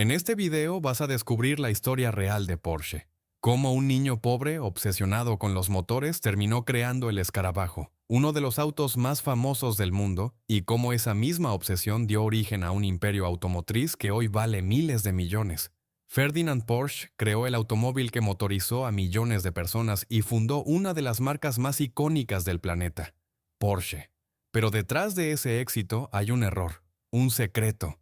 En este video vas a descubrir la historia real de Porsche. Cómo un niño pobre, obsesionado con los motores, terminó creando el escarabajo, uno de los autos más famosos del mundo, y cómo esa misma obsesión dio origen a un imperio automotriz que hoy vale miles de millones. Ferdinand Porsche creó el automóvil que motorizó a millones de personas y fundó una de las marcas más icónicas del planeta, Porsche. Pero detrás de ese éxito hay un error, un secreto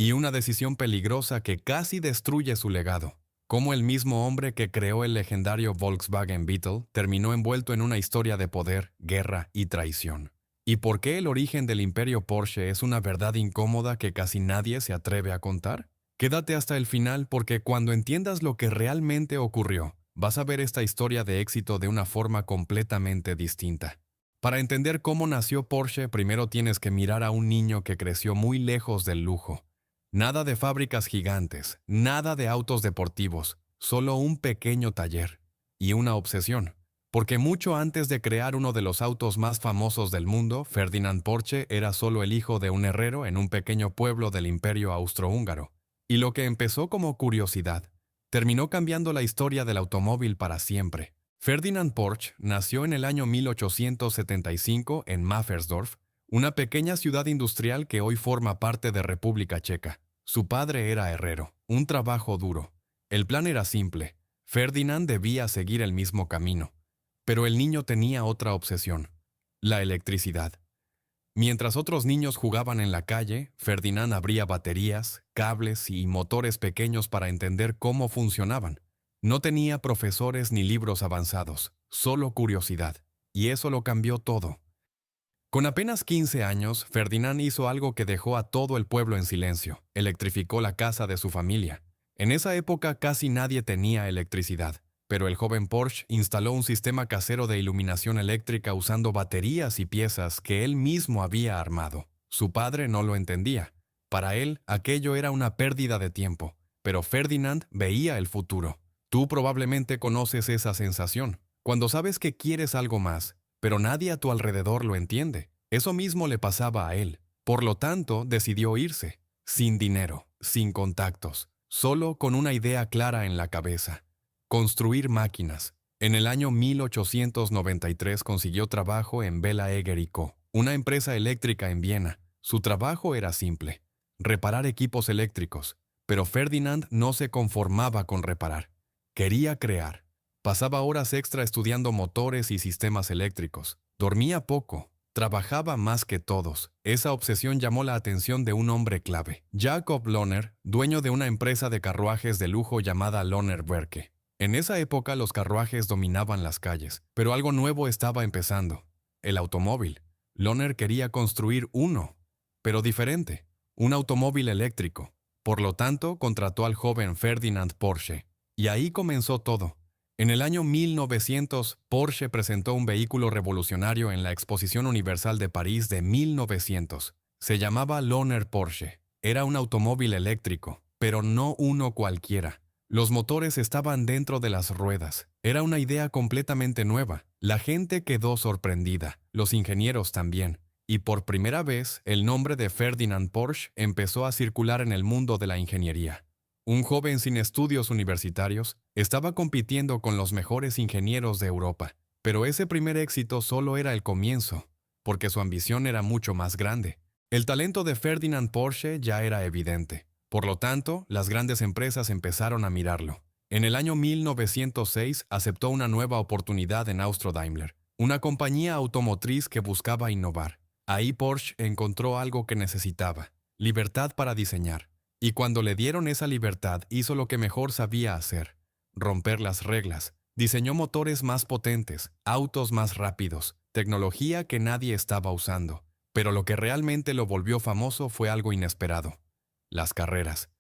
y una decisión peligrosa que casi destruye su legado. Cómo el mismo hombre que creó el legendario Volkswagen Beetle terminó envuelto en una historia de poder, guerra y traición. Y por qué el origen del imperio Porsche es una verdad incómoda que casi nadie se atreve a contar. Quédate hasta el final porque cuando entiendas lo que realmente ocurrió, vas a ver esta historia de éxito de una forma completamente distinta. Para entender cómo nació Porsche, primero tienes que mirar a un niño que creció muy lejos del lujo. Nada de fábricas gigantes, nada de autos deportivos, solo un pequeño taller y una obsesión. Porque mucho antes de crear uno de los autos más famosos del mundo, Ferdinand Porsche era solo el hijo de un herrero en un pequeño pueblo del Imperio Austrohúngaro. Y lo que empezó como curiosidad, terminó cambiando la historia del automóvil para siempre. Ferdinand Porsche nació en el año 1875 en Maffersdorf, una pequeña ciudad industrial que hoy forma parte de República Checa. Su padre era herrero, un trabajo duro. El plan era simple. Ferdinand debía seguir el mismo camino. Pero el niño tenía otra obsesión, la electricidad. Mientras otros niños jugaban en la calle, Ferdinand abría baterías, cables y motores pequeños para entender cómo funcionaban. No tenía profesores ni libros avanzados, solo curiosidad. Y eso lo cambió todo. Con apenas 15 años, Ferdinand hizo algo que dejó a todo el pueblo en silencio. Electrificó la casa de su familia. En esa época casi nadie tenía electricidad, pero el joven Porsche instaló un sistema casero de iluminación eléctrica usando baterías y piezas que él mismo había armado. Su padre no lo entendía. Para él, aquello era una pérdida de tiempo, pero Ferdinand veía el futuro. Tú probablemente conoces esa sensación, cuando sabes que quieres algo más, pero nadie a tu alrededor lo entiende. Eso mismo le pasaba a él. Por lo tanto, decidió irse, sin dinero, sin contactos, solo con una idea clara en la cabeza: construir máquinas. En el año 1893 consiguió trabajo en Bela Eger & Co., una empresa eléctrica en Viena. Su trabajo era simple: reparar equipos eléctricos. Pero Ferdinand no se conformaba con reparar. Quería crear. Pasaba horas extra estudiando motores y sistemas eléctricos. Dormía poco. Trabajaba más que todos. Esa obsesión llamó la atención de un hombre clave, Jacob Lohner, dueño de una empresa de carruajes de lujo llamada Lohner Werke. En esa época los carruajes dominaban las calles, pero algo nuevo estaba empezando: el automóvil. Lohner quería construir uno, pero diferente, un automóvil eléctrico. Por lo tanto, contrató al joven Ferdinand Porsche. Y ahí comenzó todo. En el año 1900, Porsche presentó un vehículo revolucionario en la Exposición Universal de París de 1900. Se llamaba Lohner Porsche. Era un automóvil eléctrico, pero no uno cualquiera. Los motores estaban dentro de las ruedas. Era una idea completamente nueva. La gente quedó sorprendida, los ingenieros también. Y por primera vez, el nombre de Ferdinand Porsche empezó a circular en el mundo de la ingeniería. Un joven sin estudios universitarios estaba compitiendo con los mejores ingenieros de Europa. Pero ese primer éxito solo era el comienzo, porque su ambición era mucho más grande. El talento de Ferdinand Porsche ya era evidente. Por lo tanto, las grandes empresas empezaron a mirarlo. En el año 1906 aceptó una nueva oportunidad en Austro-Daimler, una compañía automotriz que buscaba innovar. Ahí Porsche encontró algo que necesitaba: libertad para diseñar. Y cuando le dieron esa libertad, hizo lo que mejor sabía hacer: romper las reglas. Diseñó motores más potentes, autos más rápidos, tecnología que nadie estaba usando. Pero lo que realmente lo volvió famoso fue algo inesperado: las carreras.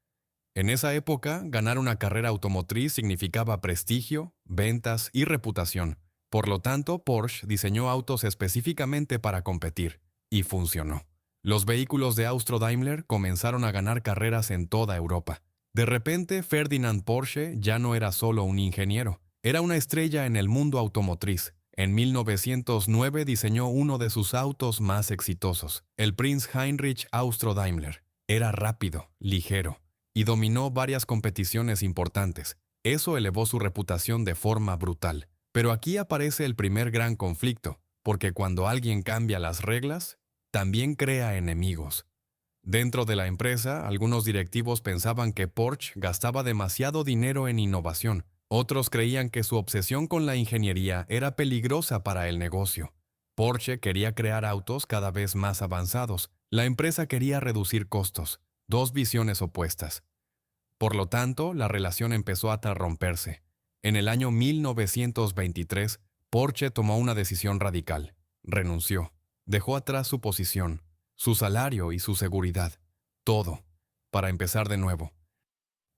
En esa época, ganar una carrera automotriz significaba prestigio, ventas y reputación. Por lo tanto, Porsche diseñó autos específicamente para competir. Y funcionó. Los vehículos de Austro-Daimler comenzaron a ganar carreras en toda Europa. De repente, Ferdinand Porsche ya no era solo un ingeniero. Era una estrella en el mundo automotriz. En 1909 diseñó uno de sus autos más exitosos, el Prinz Heinrich Austro-Daimler. Era rápido, ligero y dominó varias competiciones importantes. Eso elevó su reputación de forma brutal. Pero aquí aparece el primer gran conflicto, porque cuando alguien cambia las reglas, también crea enemigos. Dentro de la empresa, algunos directivos pensaban que Porsche gastaba demasiado dinero en innovación. Otros creían que su obsesión con la ingeniería era peligrosa para el negocio. Porsche quería crear autos cada vez más avanzados. La empresa quería reducir costos. Dos visiones opuestas. Por lo tanto, la relación empezó a romperse. En el año 1923, Porsche tomó una decisión radical. Renunció. Dejó atrás su posición, su salario y su seguridad. Todo. Para empezar de nuevo.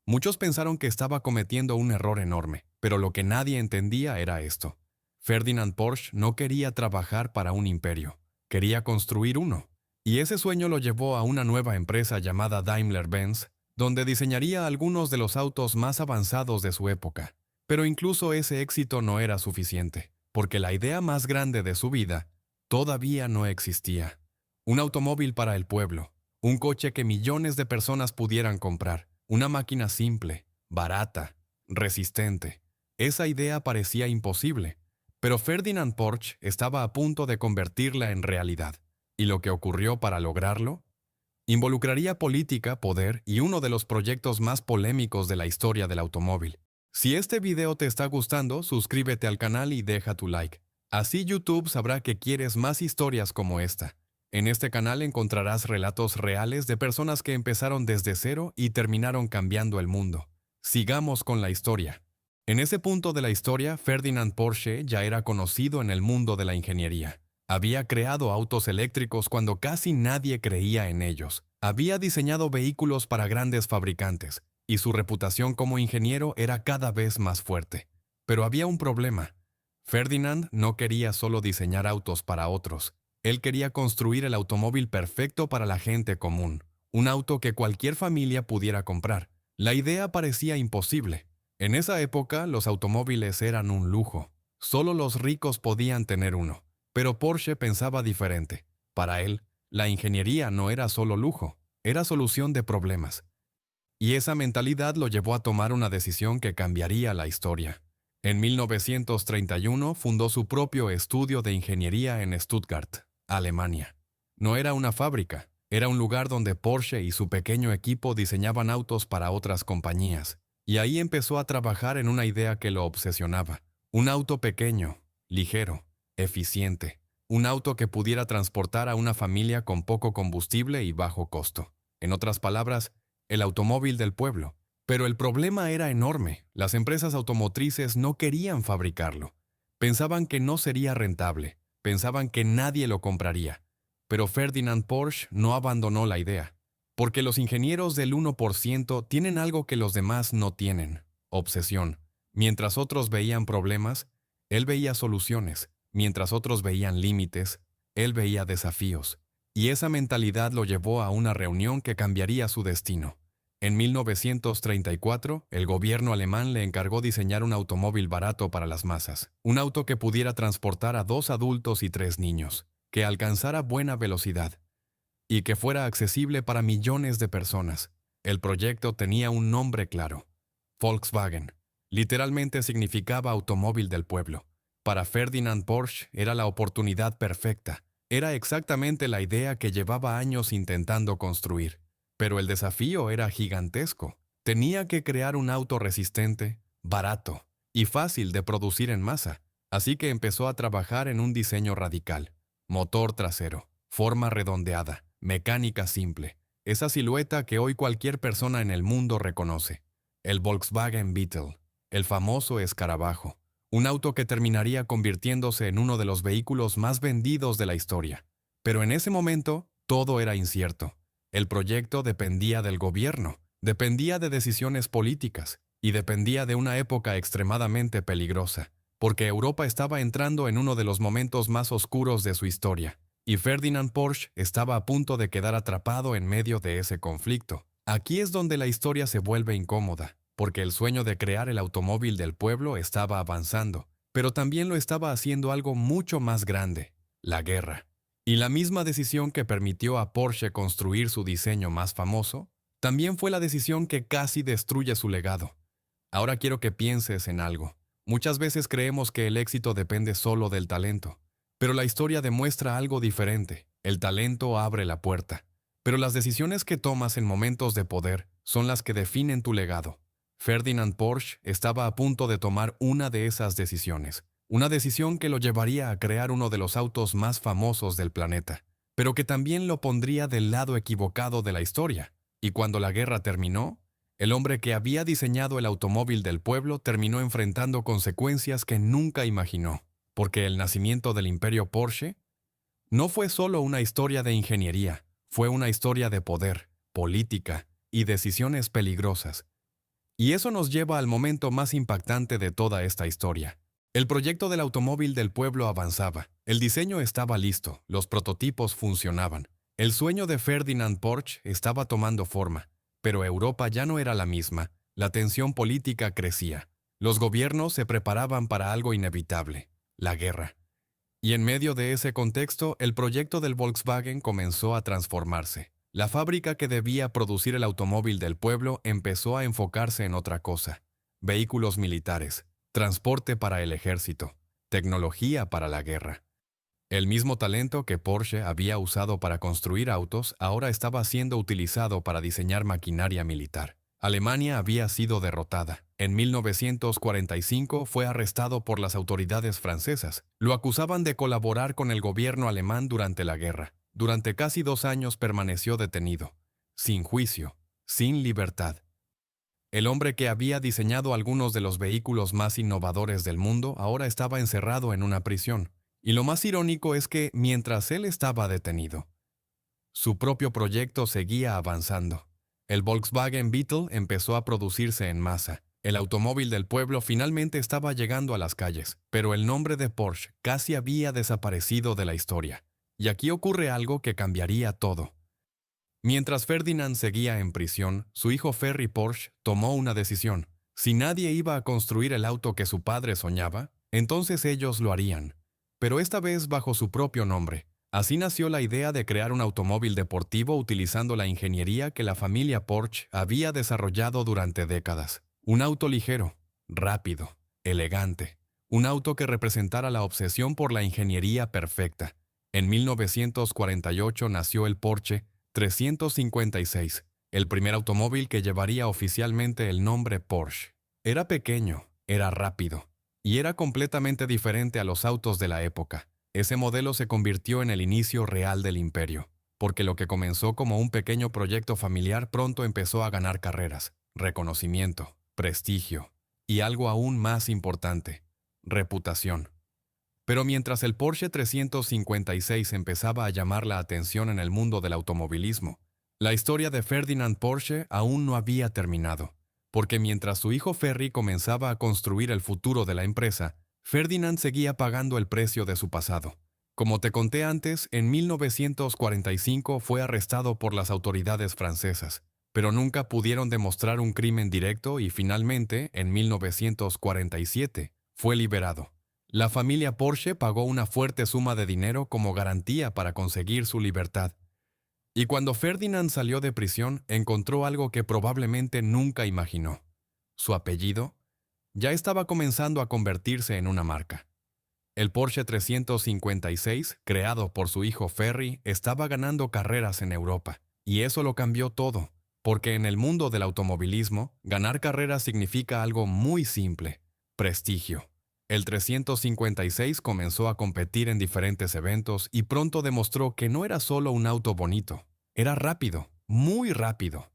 Muchos pensaron que estaba cometiendo un error enorme, pero lo que nadie entendía era esto. Ferdinand Porsche no quería trabajar para un imperio. Quería construir uno. Y ese sueño lo llevó a una nueva empresa llamada Daimler-Benz, donde diseñaría algunos de los autos más avanzados de su época. Pero incluso ese éxito no era suficiente, porque la idea más grande de su vida todavía no existía. Un automóvil para el pueblo, un coche que millones de personas pudieran comprar, una máquina simple, barata, resistente. Esa idea parecía imposible, pero Ferdinand Porsche estaba a punto de convertirla en realidad. ¿Y lo que ocurrió para lograrlo? Involucraría política, poder y uno de los proyectos más polémicos de la historia del automóvil. Si este video te está gustando, suscríbete al canal y deja tu like. Así YouTube sabrá que quieres más historias como esta. En este canal encontrarás relatos reales de personas que empezaron desde cero y terminaron cambiando el mundo. Sigamos con la historia. En ese punto de la historia, Ferdinand Porsche ya era conocido en el mundo de la ingeniería. Había creado autos eléctricos cuando casi nadie creía en ellos. Había diseñado vehículos para grandes fabricantes, y su reputación como ingeniero era cada vez más fuerte. Pero había un problema. Ferdinand no quería solo diseñar autos para otros. Él quería construir el automóvil perfecto para la gente común, un auto que cualquier familia pudiera comprar. La idea parecía imposible. En esa época, los automóviles eran un lujo. Solo los ricos podían tener uno. Pero Porsche pensaba diferente. Para él, la ingeniería no era solo lujo, era solución de problemas. Y esa mentalidad lo llevó a tomar una decisión que cambiaría la historia. En 1931 fundó su propio estudio de ingeniería en Stuttgart, Alemania. No era una fábrica, era un lugar donde Porsche y su pequeño equipo diseñaban autos para otras compañías. Y ahí empezó a trabajar en una idea que lo obsesionaba. Un auto pequeño, ligero, eficiente. Un auto que pudiera transportar a una familia con poco combustible y bajo costo. En otras palabras, el automóvil del pueblo. Pero el problema era enorme. Las empresas automotrices no querían fabricarlo. Pensaban que no sería rentable. Pensaban que nadie lo compraría. Pero Ferdinand Porsche no abandonó la idea. Porque los ingenieros del 1% tienen algo que los demás no tienen: obsesión. Mientras otros veían problemas, él veía soluciones. Mientras otros veían límites, él veía desafíos. Y esa mentalidad lo llevó a una reunión que cambiaría su destino. En 1934, el gobierno alemán le encargó diseñar un automóvil barato para las masas. Un auto que pudiera transportar a 2 adultos y 3 niños, que alcanzara buena velocidad y que fuera accesible para millones de personas. El proyecto tenía un nombre claro: Volkswagen. Literalmente significaba automóvil del pueblo. Para Ferdinand Porsche era la oportunidad perfecta. Era exactamente la idea que llevaba años intentando construir. Pero el desafío era gigantesco. Tenía que crear un auto resistente, barato y fácil de producir en masa. Así que empezó a trabajar en un diseño radical. Motor trasero, forma redondeada, mecánica simple. Esa silueta que hoy cualquier persona en el mundo reconoce. El Volkswagen Beetle, el famoso escarabajo. Un auto que terminaría convirtiéndose en uno de los vehículos más vendidos de la historia. Pero en ese momento, todo era incierto. El proyecto dependía del gobierno, dependía de decisiones políticas y dependía de una época extremadamente peligrosa, porque Europa estaba entrando en uno de los momentos más oscuros de su historia, y Ferdinand Porsche estaba a punto de quedar atrapado en medio de ese conflicto. Aquí es donde la historia se vuelve incómoda, porque el sueño de crear el automóvil del pueblo estaba avanzando, pero también lo estaba haciendo algo mucho más grande: la guerra. Y la misma decisión que permitió a Porsche construir su diseño más famoso También fue la decisión que casi destruye su legado. Ahora quiero que pienses en algo. Muchas veces creemos que el éxito depende solo del talento, pero la historia demuestra algo diferente. El talento abre la puerta, pero las decisiones que tomas en momentos de poder son las que definen tu legado. Ferdinand Porsche estaba a punto de tomar una de esas decisiones, una decisión que lo llevaría a crear uno de los autos más famosos del planeta, pero que también lo pondría del lado equivocado de la historia. Y cuando la guerra terminó, el hombre que había diseñado el automóvil del pueblo terminó enfrentando consecuencias que nunca imaginó, porque el nacimiento del imperio Porsche no fue solo una historia de ingeniería, fue una historia de poder, política y decisiones peligrosas. Y eso nos lleva al momento más impactante de toda esta historia. El proyecto del automóvil del pueblo avanzaba, el diseño estaba listo, los prototipos funcionaban. El sueño de Ferdinand Porsche estaba tomando forma, pero Europa ya no era la misma, la tensión política crecía. Los gobiernos se preparaban para algo inevitable, la guerra. Y en medio de ese contexto, el proyecto del Volkswagen comenzó a transformarse. La fábrica que debía producir el automóvil del pueblo empezó a enfocarse en otra cosa: vehículos militares, transporte para el ejército, tecnología para la guerra. El mismo talento que Porsche había usado para construir autos ahora estaba siendo utilizado para diseñar maquinaria militar. Alemania había sido derrotada. En 1945 fue arrestado por las autoridades francesas. Lo acusaban de colaborar con el gobierno alemán durante la guerra. Durante casi 2 años permaneció detenido, sin juicio, sin libertad. El hombre que había diseñado algunos de los vehículos más innovadores del mundo ahora estaba encerrado en una prisión. Y lo más irónico es que, mientras él estaba detenido, su propio proyecto seguía avanzando. El Volkswagen Beetle empezó a producirse en masa. El automóvil del pueblo finalmente estaba llegando a las calles, pero el nombre de Porsche casi había desaparecido de la historia. Y aquí ocurre algo que cambiaría todo. Mientras Ferdinand seguía en prisión, su hijo Ferry Porsche tomó una decisión. Si nadie iba a construir el auto que su padre soñaba, entonces ellos lo harían. Pero esta vez bajo su propio nombre. Así nació la idea de crear un automóvil deportivo utilizando la ingeniería que la familia Porsche había desarrollado durante décadas. Un auto ligero, rápido, elegante. Un auto que representara la obsesión por la ingeniería perfecta. En 1948 nació el Porsche 356, el primer automóvil que llevaría oficialmente el nombre Porsche. Era pequeño, era rápido, y era completamente diferente a los autos de la época. Ese modelo se convirtió en el inicio real del imperio, porque lo que comenzó como un pequeño proyecto familiar pronto empezó a ganar carreras, reconocimiento, prestigio y algo aún más importante: reputación. Pero mientras el Porsche 356 empezaba a llamar la atención en el mundo del automovilismo, la historia de Ferdinand Porsche aún no había terminado, porque mientras su hijo Ferry comenzaba a construir el futuro de la empresa, Ferdinand seguía pagando el precio de su pasado. Como te conté antes, en 1945 fue arrestado por las autoridades francesas, pero nunca pudieron demostrar un crimen directo y finalmente, en 1947, fue liberado. La familia Porsche pagó una fuerte suma de dinero como garantía para conseguir su libertad. Y cuando Ferdinand salió de prisión, encontró algo que probablemente nunca imaginó. Su apellido ya estaba comenzando a convertirse en una marca. El Porsche 356, creado por su hijo Ferry, estaba ganando carreras en Europa. Y eso lo cambió todo, porque en el mundo del automovilismo, ganar carreras significa algo muy simple: prestigio. El 356 comenzó a competir en diferentes eventos y pronto demostró que no era solo un auto bonito, era rápido, muy rápido.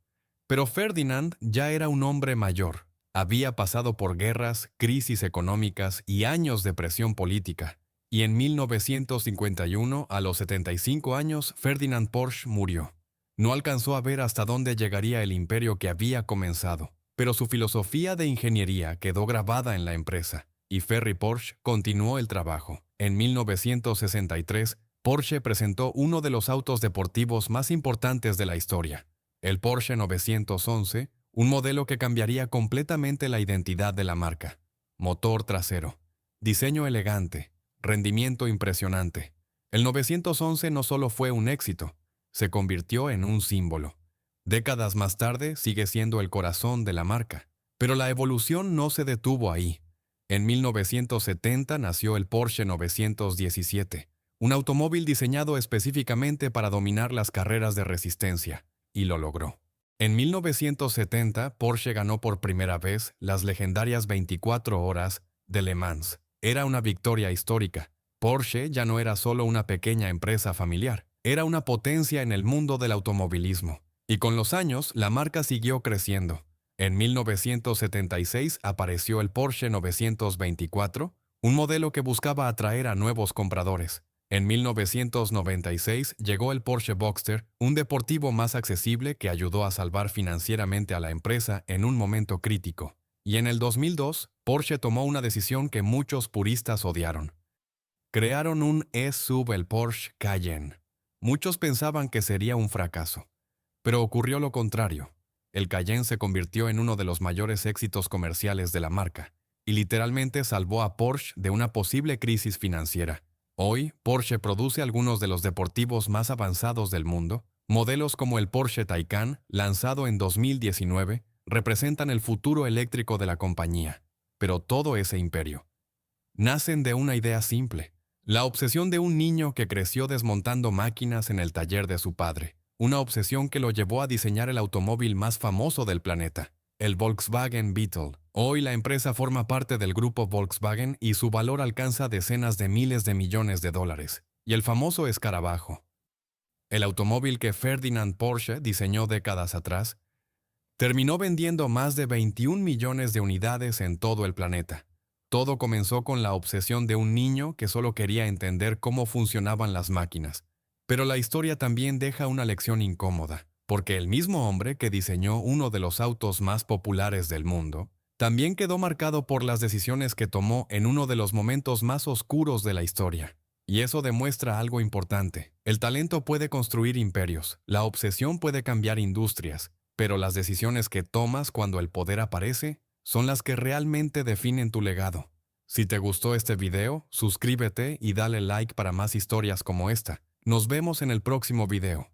Pero Ferdinand ya era un hombre mayor. Había pasado por guerras, crisis económicas y años de presión política. Y en 1951, a los 75 años, Ferdinand Porsche murió. No alcanzó a ver hasta dónde llegaría el imperio que había comenzado, pero su filosofía de ingeniería quedó grabada en la empresa. Y Ferry Porsche continuó el trabajo. En 1963, Porsche presentó uno de los autos deportivos más importantes de la historia, el Porsche 911, un modelo que cambiaría completamente la identidad de la marca. Motor trasero, diseño elegante, rendimiento impresionante. El 911 no solo fue un éxito, se convirtió en un símbolo. Décadas más tarde sigue siendo el corazón de la marca. Pero la evolución no se detuvo ahí. En 1970 nació el Porsche 917, un automóvil diseñado específicamente para dominar las carreras de resistencia, y lo logró. En 1970, Porsche ganó por primera vez las legendarias 24 horas de Le Mans. Era una victoria histórica. Porsche ya no era solo una pequeña empresa familiar, era una potencia en el mundo del automovilismo. Y con los años, la marca siguió creciendo. En 1976 apareció el Porsche 924, un modelo que buscaba atraer a nuevos compradores. En 1996 llegó el Porsche Boxster, un deportivo más accesible que ayudó a salvar financieramente a la empresa en un momento crítico. Y en el 2002, Porsche tomó una decisión que muchos puristas odiaron. Crearon un SUV, el Porsche Cayenne. Muchos pensaban que sería un fracaso. Pero ocurrió lo contrario. El Cayenne se convirtió en uno de los mayores éxitos comerciales de la marca, y literalmente salvó a Porsche de una posible crisis financiera. Hoy, Porsche produce algunos de los deportivos más avanzados del mundo. Modelos como el Porsche Taycan, lanzado en 2019, representan el futuro eléctrico de la compañía. Pero todo ese imperio nacen de una idea simple: la obsesión de un niño que creció desmontando máquinas en el taller de su padre. Una obsesión que lo llevó a diseñar el automóvil más famoso del planeta, el Volkswagen Beetle. Hoy la empresa forma parte del grupo Volkswagen y su valor alcanza decenas de miles de millones de dólares. Y el famoso escarabajo, el automóvil que Ferdinand Porsche diseñó décadas atrás, terminó vendiendo más de 21 millones de unidades en todo el planeta. Todo comenzó con la obsesión de un niño que solo quería entender cómo funcionaban las máquinas. Pero la historia también deja una lección incómoda, porque el mismo hombre que diseñó uno de los autos más populares del mundo, también quedó marcado por las decisiones que tomó en uno de los momentos más oscuros de la historia. Y eso demuestra algo importante. El talento puede construir imperios, la obsesión puede cambiar industrias, pero las decisiones que tomas cuando el poder aparece son las que realmente definen tu legado. Si te gustó este video, suscríbete y dale like para más historias como esta. Nos vemos en el próximo video.